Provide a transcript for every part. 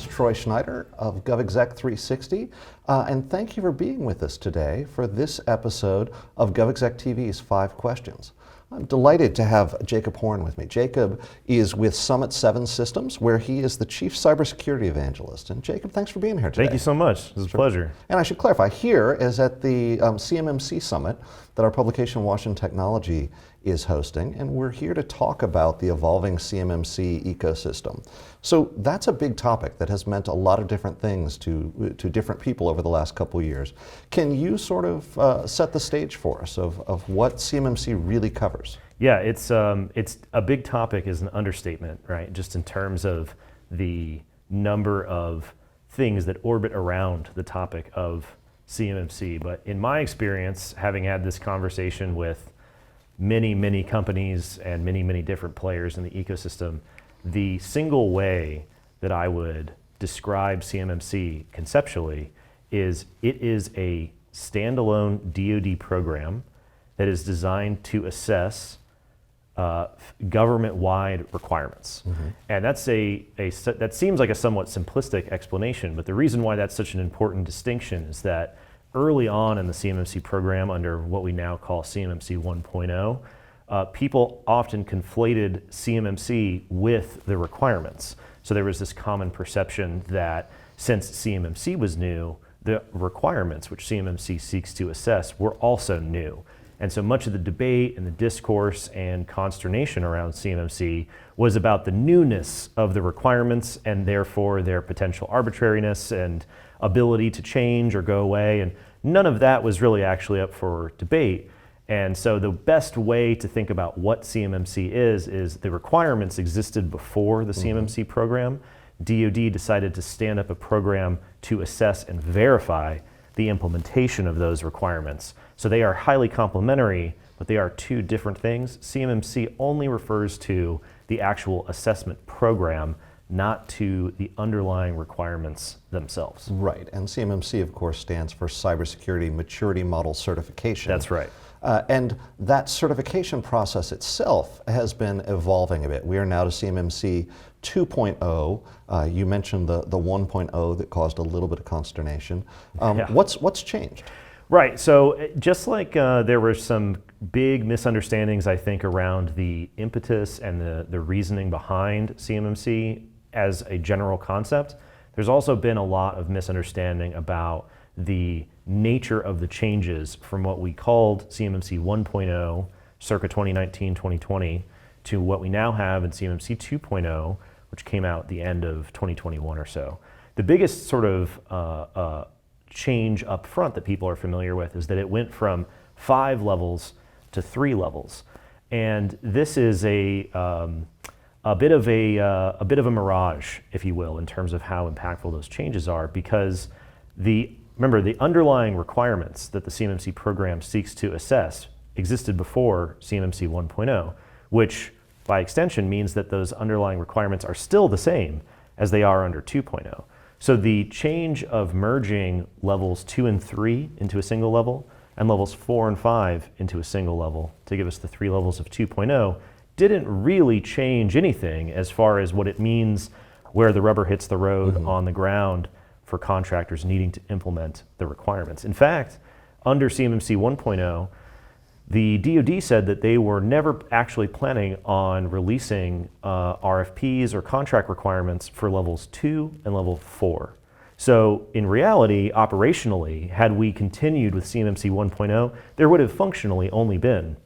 is Troy Schneider of GovExec360, and thank you for being with us today for this episode of GovExec TV's 5 Questions. I'm delighted to have Jacob Horne with me. Jacob is with Summit 7 Systems, where he is the Chief Cybersecurity Evangelist. And Jacob, thanks for being here today. Thank you so much. It's a pleasure. And I should clarify, here is at the CMMC Summit that our publication Washington Technology is hosting, and we're here to talk about the evolving CMMC ecosystem. So that's a big topic that has meant a lot of different things to different people over the last couple of years. Can you sort of set the stage for us of what CMMC really covers? Yeah, it's a big topic is an understatement, right? Just in terms of the number of things that orbit around the topic of CMMC. But in my experience, having had this conversation with many companies and many different players in the ecosystem, the single way that I would describe CMMC conceptually is it is a standalone DoD program that is designed to assess government-wide requirements. Mm-hmm. And that's that seems like a somewhat simplistic explanation, but the reason why that's such an important distinction is that early on in the CMMC program, under what we now call CMMC 1.0, people often conflated CMMC with the requirements. So there was this common perception that since CMMC was new, the requirements which CMMC seeks to assess were also new. And so much of the debate and the discourse and consternation around CMMC was about the newness of the requirements and therefore their potential arbitrariness and ability to change or go away. And none of that was really actually up for debate. And so the best way to think about what CMMC is the requirements existed before the CMMC program. DoD decided to stand up a program to assess and verify the implementation of those requirements. So they are highly complementary, but they are two different things. CMMC only refers to the actual assessment program, not to the underlying requirements themselves. Right, and CMMC, of course, stands for Cybersecurity Maturity Model Certification. That's right. And that certification process itself has been evolving a bit. We are now to CMMC 2.0. You mentioned the 1.0 that caused a little bit of consternation. Yeah. What's changed? Right, so just like there were some big misunderstandings, I think, around the impetus and the reasoning behind CMMC as a general concept, there's also been a lot of misunderstanding about the nature of the changes from what we called CMMC 1.0 circa 2019-2020 to what we now have in CMMC 2.0, which came out at the end of 2021 or so. The biggest sort of change up front that people are familiar with is that it went from 5 levels to 3 levels. And this is a bit of a mirage, if you will, in terms of how impactful those changes are, because remember, the underlying requirements that the CMMC program seeks to assess existed before CMMC 1.0, which by extension means that those underlying requirements are still the same as they are under 2.0. So the change of merging levels 2 and 3 into a single level and levels 4 and 5 into a single level to give us the 3 levels of 2.0 didn't really change anything as far as what it means where the rubber hits the road on the ground for contractors needing to implement the requirements. In fact, under CMMC 1.0, the DoD said that they were never actually planning on releasing RFPs or contract requirements for levels 2 and level 4. So in reality, operationally, had we continued with CMMC 1.0, there would have functionally only been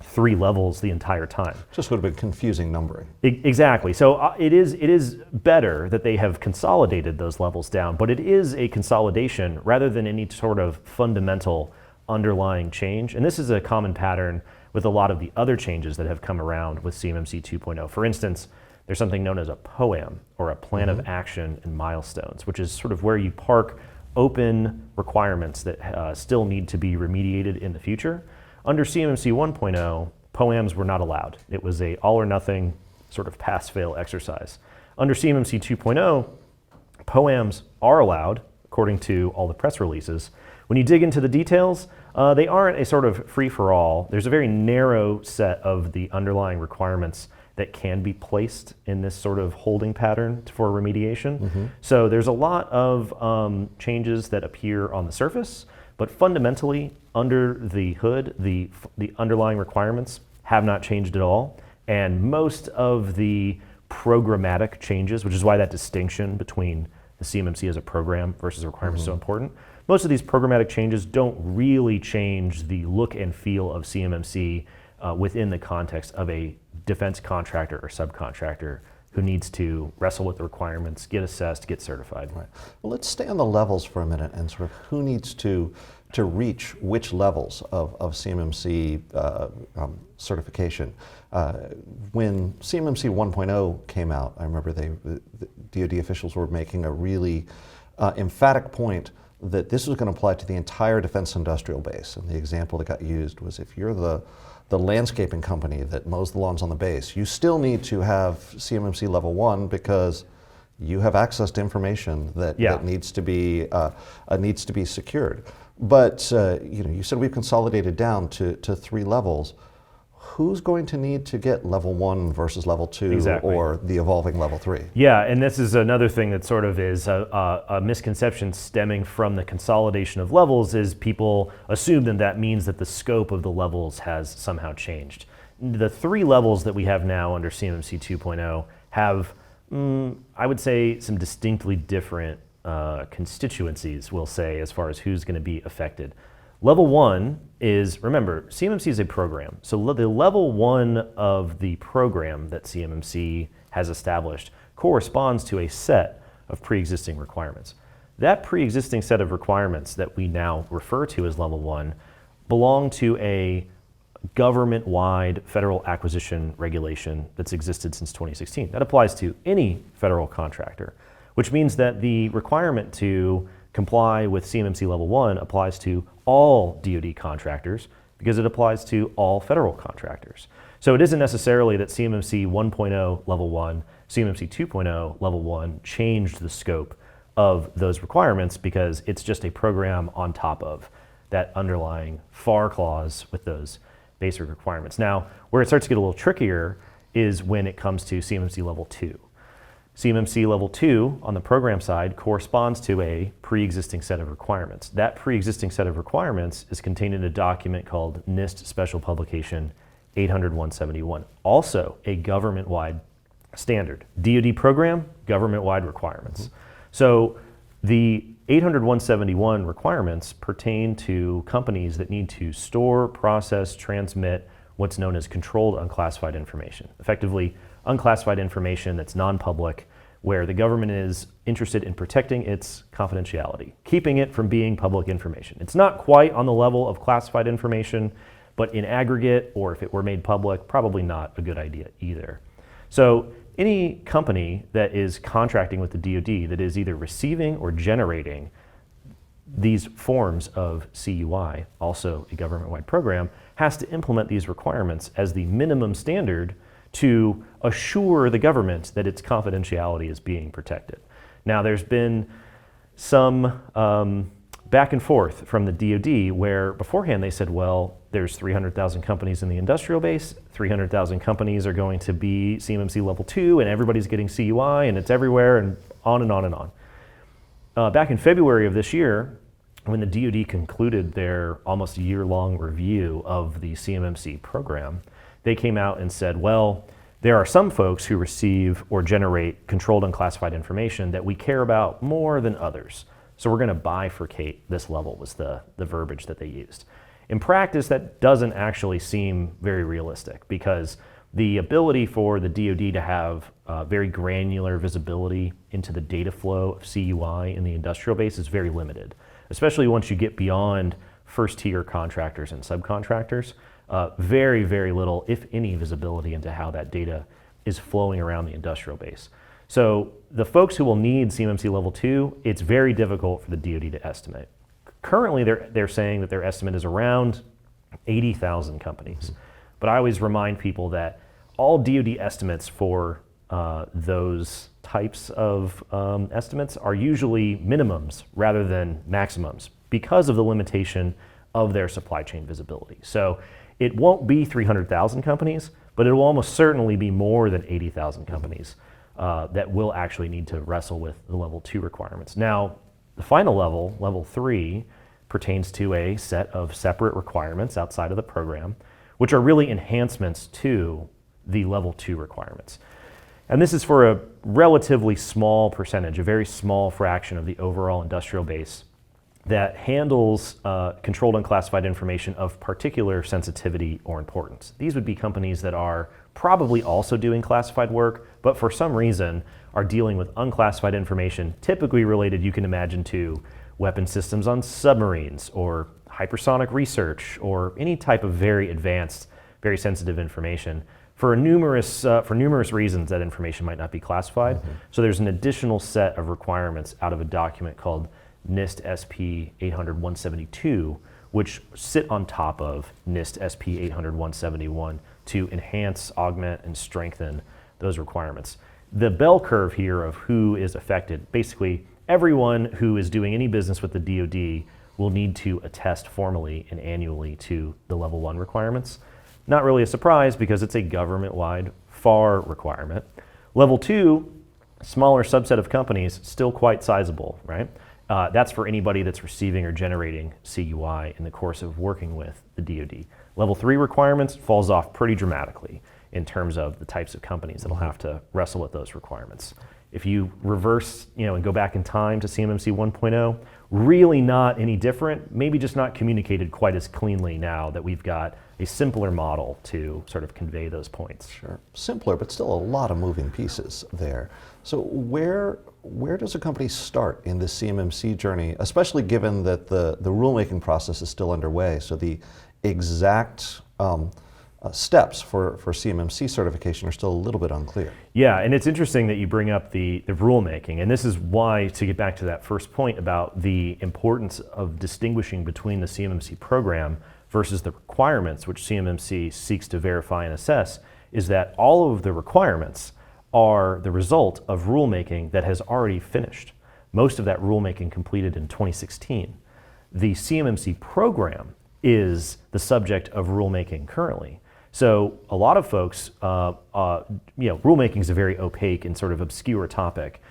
3 levels the entire time. Just would have been confusing numbering. Exactly. So it is better that they have consolidated those levels down, but it is a consolidation rather than any sort of fundamental underlying change. And this is a common pattern with a lot of the other changes that have come around with CMMC 2.0. For instance, there's something known as a POAM, or a Plan of Action and Milestones, which is sort of where you park open requirements that still need to be remediated in the future. Under CMMC 1.0, POAMs were not allowed. It was a all or nothing sort of pass-fail exercise. Under CMMC 2.0, POAMs are allowed, according to all the press releases. When you dig into the details, they aren't a sort of free-for-all. There's a very narrow set of the underlying requirements that can be placed in this sort of holding pattern for remediation. So there's a lot of changes that appear on the surface, but fundamentally under the hood, the underlying requirements have not changed at all. And most of the programmatic changes, which is why that distinction between the CMMC as a program versus a requirement is so important. Most of these programmatic changes don't really change the look and feel of CMMC within the context of a defense contractor or subcontractor who needs to wrestle with the requirements, get assessed, get certified. Right. Well, let's stay on the levels for a minute and sort of who needs to reach which levels of CMMC certification. When CMMC 1.0 came out, I remember the DoD officials were making a really emphatic point that this was going to apply to the entire defense industrial base. And the example that got used was if you're the landscaping company that mows the lawns on the base, you still need to have CMMC level 1 because you have access to information that needs to be secured. But you said we've consolidated down to 3 levels. Who's going to need to get level 1 versus level 2 or the evolving level 3? Yeah, and this is another thing that sort of is a misconception stemming from the consolidation of levels is people assume that means that the scope of the levels has somehow changed. The 3 levels that we have now under CMMC 2.0 have, I would say, some distinctly different constituencies, we'll say, as far as who's going to be affected. Level 1 is, remember, CMMC is a program. So the level 1 of the program that CMMC has established corresponds to a set of pre-existing requirements. That pre-existing set of requirements that we now refer to as level 1 belong to a government-wide federal acquisition regulation that's existed since 2016. That applies to any federal contractor, which means that the requirement to comply with CMMC level 1 applies to all DoD contractors because it applies to all federal contractors. So it isn't necessarily that CMMC 1.0 level 1, CMMC 2.0 level 1 changed the scope of those requirements because it's just a program on top of that underlying FAR clause with those basic requirements. Now, where it starts to get a little trickier is when it comes to CMMC level 2. CMMC level 2 on the program side corresponds to a pre-existing set of requirements. That pre-existing set of requirements is contained in a document called NIST Special Publication 800-171, also a government-wide standard. DoD program, government-wide requirements. So the 800-171 requirements pertain to companies that need to store, process, transmit what's known as controlled unclassified information. Effectively, unclassified information that's non-public, where the government is interested in protecting its confidentiality, keeping it from being public information. It's not quite on the level of classified information, but in aggregate, or if it were made public, probably not a good idea either. So any company that is contracting with the DoD that is either receiving or generating these forms of CUI, also a government-wide program, has to implement these requirements as the minimum standard to assure the government that its confidentiality is being protected. Now, there's been some back and forth from the DoD where beforehand they said, well, there's 300,000 companies in the industrial base, 300,000 companies are going to be CMMC level 2, and everybody's getting CUI, and it's everywhere, and on and on and on. Back in February of this year, when the DoD concluded their almost year-long review of the CMMC program, they came out and said, well, there are some folks who receive or generate controlled unclassified information that we care about more than others. So we're going to bifurcate this level, was the verbiage that they used. In practice, that doesn't actually seem very realistic because the ability for the DoD to have very granular visibility into the data flow of CUI in the industrial base is very limited, especially once you get beyond first-tier contractors and subcontractors. Very, very little, if any, visibility into how that data is flowing around the industrial base. So the folks who will need CMMC level 2, it's very difficult for the DoD to estimate. Currently, they're saying that their estimate is around 80,000 companies. But I always remind people that all DoD estimates for those types of estimates are usually minimums rather than maximums because of the limitation of their supply chain visibility. So it won't be 300,000 companies, but it will almost certainly be more than 80,000 companies that will actually need to wrestle with the level 2 requirements. Now, the final level, level 3, pertains to a set of separate requirements outside of the program, which are really enhancements to the level 2 requirements. And this is for a relatively small percentage, a very small fraction of the overall industrial base that handles controlled unclassified information of particular sensitivity or importance. These would be companies that are probably also doing classified work, but for some reason are dealing with unclassified information, typically related, you can imagine, to weapon systems on submarines or hypersonic research or any type of very advanced, very sensitive information. For numerous reasons, that information might not be classified. So there's an additional set of requirements out of a document called NIST SP 800-172, which sit on top of NIST SP 800-171 to enhance, augment, and strengthen those requirements. The bell curve here of who is affected, basically everyone who is doing any business with the DoD will need to attest formally and annually to the level 1 requirements. Not really a surprise because it's a government-wide FAR requirement. Level 2, smaller subset of companies, still quite sizable, right? That's for anybody that's receiving or generating CUI in the course of working with the DoD. Level 3 requirements falls off pretty dramatically in terms of the types of companies that'll have to wrestle with those requirements. If you reverse, and go back in time to CMMC 1.0, really not any different, maybe just not communicated quite as cleanly now that we've got a simpler model to sort of convey those points. Sure, simpler, but still a lot of moving pieces there. So where does a company start in this CMMC journey, especially given that the rulemaking process is still underway? So the exact steps for CMMC certification are still a little bit unclear. Yeah, and it's interesting that you bring up the rulemaking, and this is why, to get back to that first point about the importance of distinguishing between the CMMC program versus the requirements which CMMC seeks to verify and assess, is that all of the requirements are the result of rulemaking that has already finished. Most of that rulemaking completed in 2016. The CMMC program is the subject of rulemaking currently. So a lot of folks, rulemaking is a very opaque and sort of obscure topic.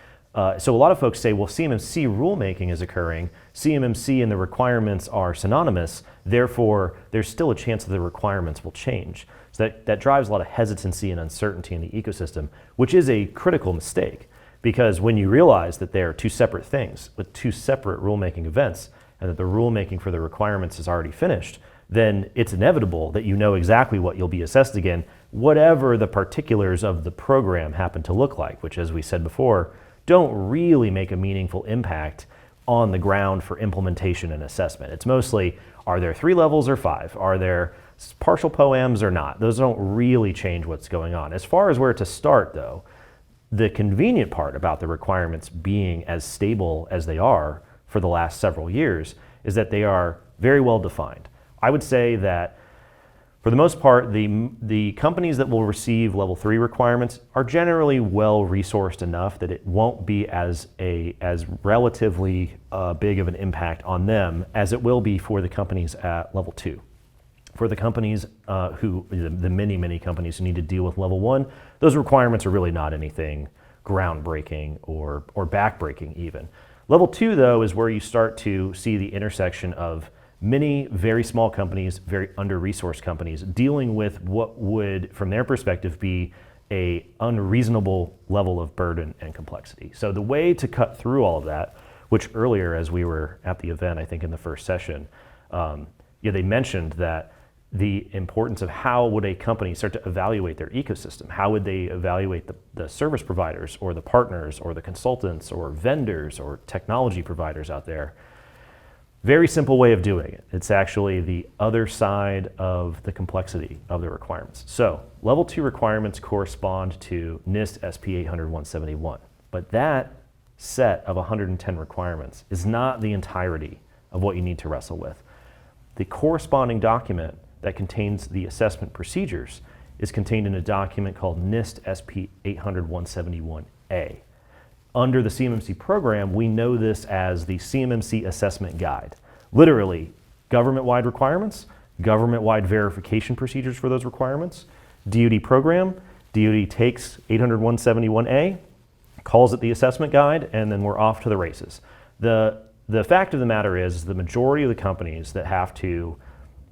So a lot of folks say, well, CMMC rulemaking is occurring, CMMC and the requirements are synonymous, therefore there's still a chance that the requirements will change. So that drives a lot of hesitancy and uncertainty in the ecosystem, which is a critical mistake, because when you realize that they are two separate things with two separate rulemaking events, and that the rulemaking for the requirements is already finished, then it's inevitable that you know exactly what you'll be assessed again, whatever the particulars of the program happen to look like, which, as we said before, don't really make a meaningful impact on the ground for implementation and assessment. It's mostly, are there 3 levels or 5? Are there partial POEMs or not? Those don't really change what's going on. As far as where to start, though, the convenient part about the requirements being as stable as they are for the last several years is that they are very well defined. I would say that for the most part, the companies that will receive level 3 requirements are generally well resourced enough that it won't be as relatively big of an impact on them as it will be for the companies at level 2. For the companies the many companies who need to deal with level 1, those requirements are really not anything groundbreaking or backbreaking even. Level 2, though, is where you start to see the intersection of many very small companies, very under-resourced companies, dealing with what would, from their perspective, be an unreasonable level of burden and complexity. So the way to cut through all of that, which earlier as we were at the event, I think in the first session, they mentioned that the importance of how would a company start to evaluate their ecosystem? How would they evaluate the service providers or the partners or the consultants or vendors or technology providers out there? Very simple way of doing it. It's actually the other side of the complexity of the requirements. So level 2 requirements correspond to NIST SP 800-171, but that set of 110 requirements is not the entirety of what you need to wrestle with. The corresponding document that contains the assessment procedures is contained in a document called NIST SP 800-171A. Under the CMMC program, we know this as the CMMC Assessment Guide. Literally, government-wide requirements, government-wide verification procedures for those requirements, DoD program. DoD takes 800-171A, calls it the assessment guide, and then we're off to the races. The fact of the matter is the majority of the companies that have to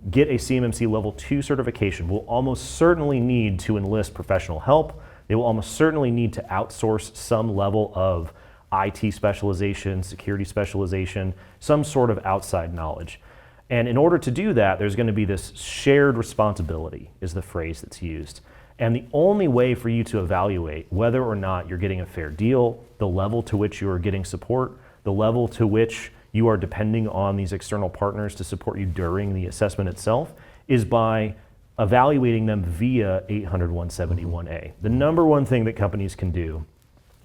get a CMMC Level 2 certification will almost certainly need to enlist professional help. They will almost certainly need to outsource some level of IT specialization, security specialization, some sort of outside knowledge. And in order to do that, there's going to be this shared responsibility is the phrase that's used. And the only way for you to evaluate whether or not you're getting a fair deal, the level to which you are getting support, the level to which you are depending on these external partners to support you during the assessment itself, is by evaluating them via 800-171A. The number one thing that companies can do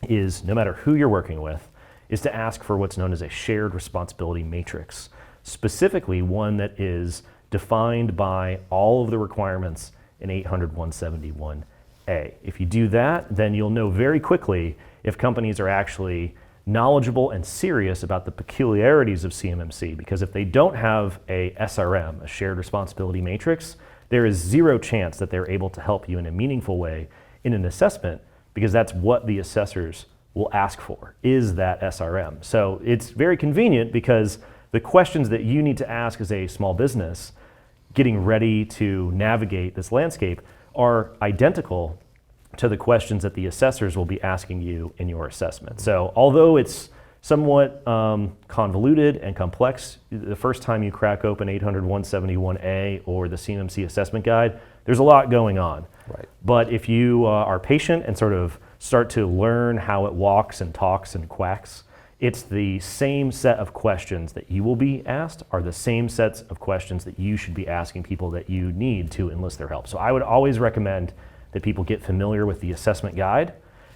is, no matter who you're working with, is to ask for what's known as a shared responsibility matrix, specifically one that is defined by all of the requirements in 800-171A. If you do that, then you'll know very quickly if companies are actually knowledgeable and serious about the peculiarities of CMMC, because if they don't have a SRM, a shared responsibility matrix, there is zero chance that they're able to help you in a meaningful way in an assessment, because that's what the assessors will ask for, is that SRM. So it's very convenient because the questions that you need to ask as a small business getting ready to navigate this landscape are identical to the questions that the assessors will be asking you in your assessment. So although it's somewhat convoluted and complex, the first time you crack open 800-171A or the CMMC assessment guide, there's a lot going on. Right. But if you are patient and sort of start to learn how it walks and talks and quacks, it's the same set of questions that you will be asked are the same sets of questions that you should be asking people that you need to enlist their help. So I would always recommend that people get familiar with the assessment guide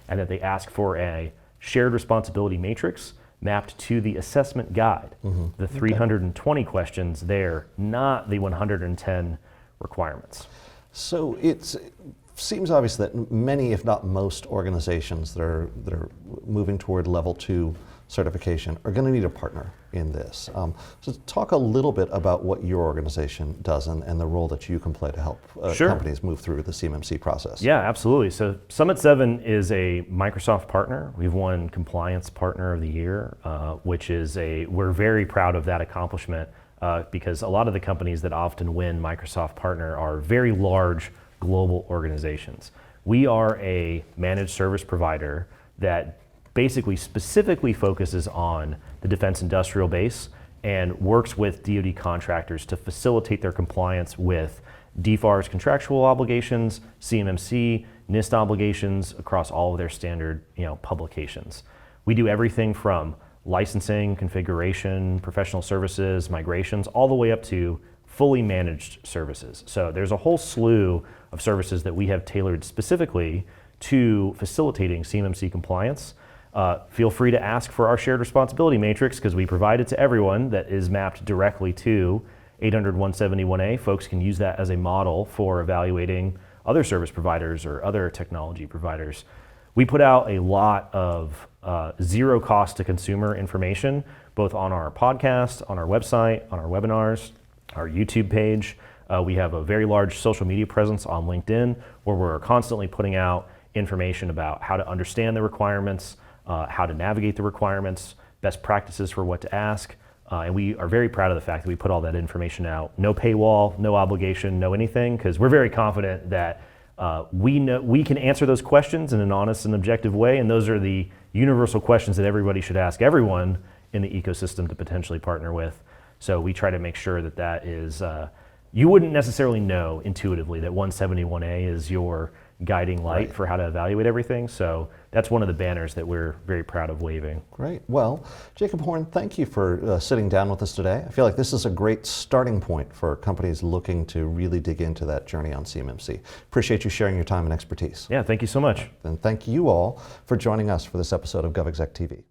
and that they ask for a shared responsibility matrix mapped to the assessment guide. The 320 questions there, not the 110 requirements. So it seems obvious that many, if not most, organizations that are moving toward level 2 certification are going to need a partner in this. So talk a little bit about what your organization does and the role that you can play to help companies move through the CMMC process. Yeah, absolutely. So Summit 7 is a Microsoft partner. We've won Compliance Partner of the Year, which is we're very proud of that accomplishment because a lot of the companies that often win Microsoft Partner are very large global organizations. We are a managed service provider that basically specifically focuses on the defense industrial base and works with DoD contractors to facilitate their compliance with DFAR's contractual obligations, CMMC, NIST obligations across all of their standard publications. We do everything from licensing, configuration, professional services, migrations, all the way up to fully managed services. So there's a whole slew of services that we have tailored specifically to facilitating CMMC compliance. Feel free to ask for our shared responsibility matrix because we provide it to everyone that is mapped directly to 800-171A. Folks can use that as a model for evaluating other service providers or other technology providers. We put out a lot of zero cost to consumer information, both on our podcast, on our website, on our webinars, our YouTube page. We have a very large social media presence on LinkedIn where we're constantly putting out information about how to understand the requirements, how to navigate the requirements, best practices for what to ask. And we are very proud of the fact that we put all that information out. No paywall, no obligation, no anything, because we're very confident that we can answer those questions in an honest and objective way. And those are the universal questions that everybody should ask everyone in the ecosystem to potentially partner with. So we try to make sure that that is, you wouldn't necessarily know intuitively that 171A is your guiding light for how to evaluate everything. So that's one of the banners that we're very proud of waving. Great. Well, Jacob Horne, thank you for sitting down with us today. I feel like this is a great starting point for companies looking to really dig into that journey on CMMC. Appreciate you sharing your time and expertise. Yeah, thank you so much. And thank you all for joining us for this episode of GovExec TV.